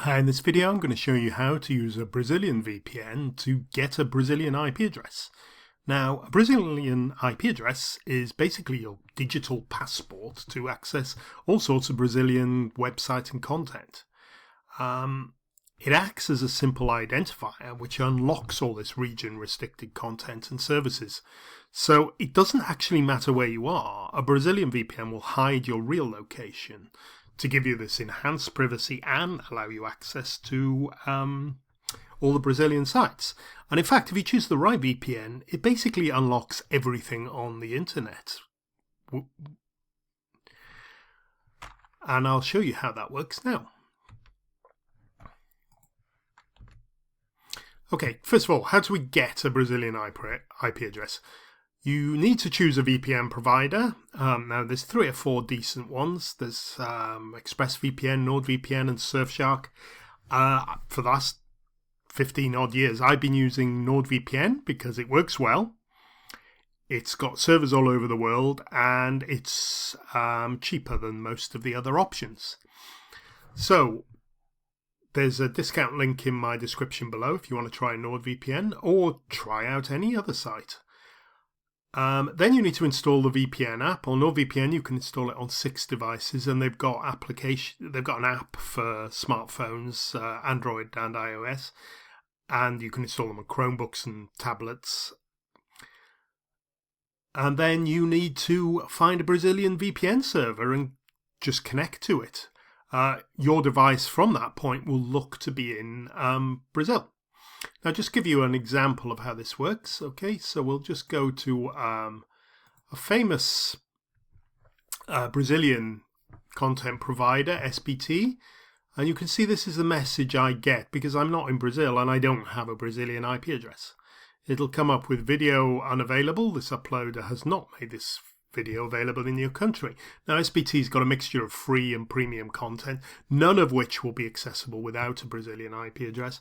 Hi, in this video I'm going to show you how to use a Brazilian VPN to get a Brazilian IP address. Now, a Brazilian IP address is basically your digital passport to access all sorts of Brazilian websites and content. It acts as a simple identifier which unlocks all this region-restricted content and services. So it doesn't actually matter where you are. A Brazilian VPN will hide your real location to give you this enhanced privacy and allow you access to all the Brazilian sites. And in fact, if you choose the right VPN, it basically unlocks everything on the internet. And I'll show you how that works now. Okay, first of all, how do we get a Brazilian IP address? You need to choose a VPN provider. Now, there's 3 or 4 decent ones. There's ExpressVPN, NordVPN, and Surfshark. For the last 15 odd years, I've been using NordVPN because it works well. It's got servers all over the world, and it's cheaper than most of the other options. So, there's a discount link in my description below if you want to try NordVPN or try out any other site. Then you need to install the VPN app. On NordVPN, you can install it on 6 devices, and they've got an app for smartphones, Android and iOS, and you can install them on Chromebooks and tablets. And then you need to find a Brazilian VPN server and just connect to it. Your device from that point will look to be in Brazil. Now, just give you an example of how this works. Okay, so we'll just go to a famous Brazilian content provider, SBT, and you can see this is the message I get because I'm not in Brazil and I don't have a Brazilian IP address. It'll come up with video unavailable. This uploader has not made this video available in your country. Now, SBT's got a mixture of free and premium content, none of which will be accessible without a Brazilian IP address.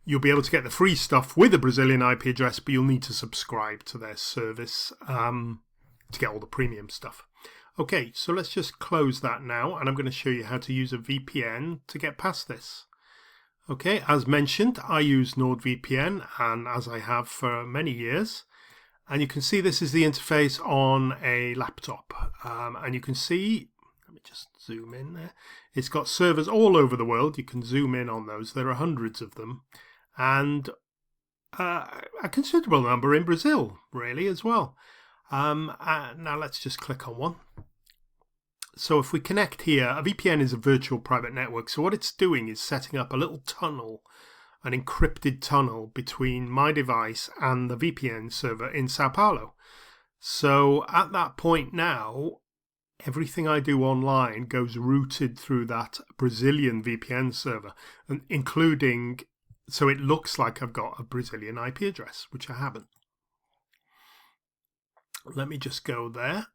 You'll be able to get the free stuff with a Brazilian IP address, but you'll need to subscribe to their service to get all the premium stuff. Okay, so let's just close that now, and I'm going to show you how to use a VPN to get past this. Okay, as mentioned, I use NordVPN, and as I have for many years. And you can see this is the interface on a laptop. And you can see, let me just zoom in there. It's got servers all over the world. You can zoom in on those. There are hundreds of them. And a considerable number in Brazil, really, as well. Now let's just click on one. So if we connect here, a VPN is a virtual private network. So what it's doing is setting up a little tunnel, an encrypted tunnel between my device and the VPN server in Sao Paulo. So at that point now, everything I do online goes routed through that Brazilian VPN server, and including, so it looks like I've got a Brazilian IP address, which I haven't. Let me just go there,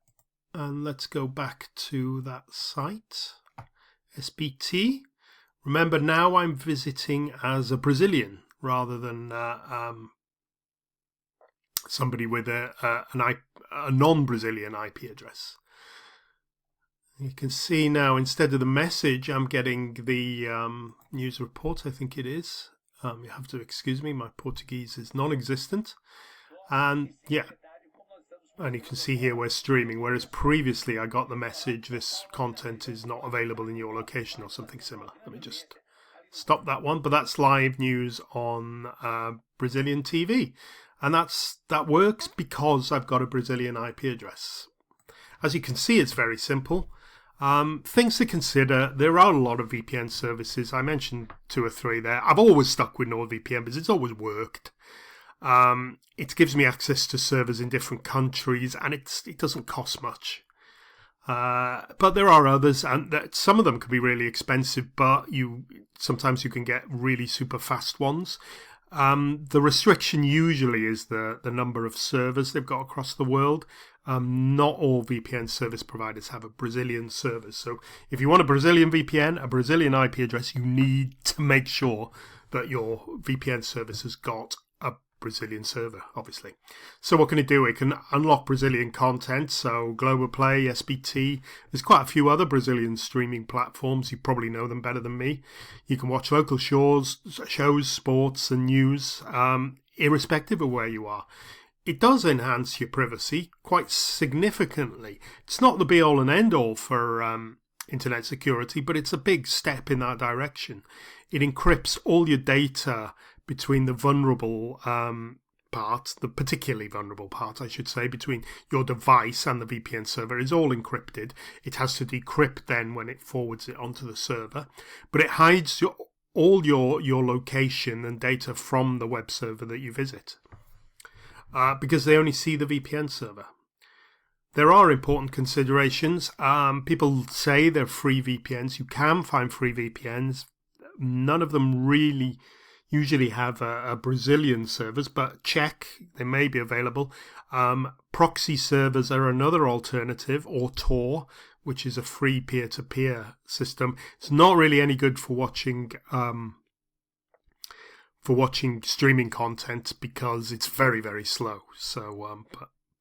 and let's go back to that site, SBT. Remember, now I'm visiting as a Brazilian rather than somebody with a non-Brazilian IP address. You can see now, instead of the message, I'm getting the news report, I think it is. You have to excuse me, my Portuguese is non-existent. And yeah, and you can see here we're streaming, whereas previously I got the message, this content is not available in your location or something similar. Let me just stop that one, but that's live news on Brazilian TV. And that works because I've got a Brazilian IP address. As you can see, it's very simple. Things to consider, there are a lot of VPN services. I mentioned 2 or 3 there. I've always stuck with NordVPN because it's always worked. It gives me access to servers in different countries, and it doesn't cost much. But there are others, and some of them can be really expensive, but sometimes you can get really super fast ones. The restriction usually is the number of servers they've got across the world. Not all VPN service providers have a Brazilian server. So if you want a Brazilian VPN, a Brazilian IP address, you need to make sure that your VPN service has got a Brazilian server, obviously. So what can it do? It can unlock Brazilian content, so Globoplay, SBT. There's quite a few other Brazilian streaming platforms. You probably know them better than me. You can watch local shows, sports and news, irrespective of where you are. It does enhance your privacy quite significantly. It's not the be-all and end-all for internet security, but it's a big step in that direction. It encrypts all your data between the vulnerable part, the particularly vulnerable part, I should say, between your device and the VPN server is all encrypted. It has to decrypt then when it forwards it onto the server, but it hides all your location and data from the web server that you visit because they only see the VPN server. There are important considerations. People say they're free VPNs. You can find free VPNs. None of them really usually have a Brazilian servers, but check, they may be available. Proxy servers are another alternative, or Tor, which is a free peer-to-peer system. It's not really any good for watching streaming content because it's very, very slow. So,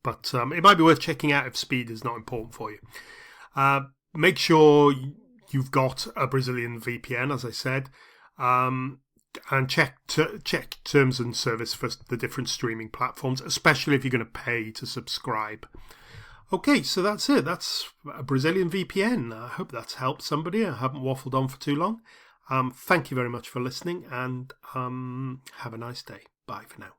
but it might be worth checking out if speed is not important for you. Make sure you've got a Brazilian VPN, as I said. And check terms and service for the different streaming platforms, especially if you're going to pay to subscribe. Okay, so that's it. That's a Brazilian VPN. I hope that's helped somebody. I haven't waffled on for too long. Thank you very much for listening, and have a nice day. Bye for now.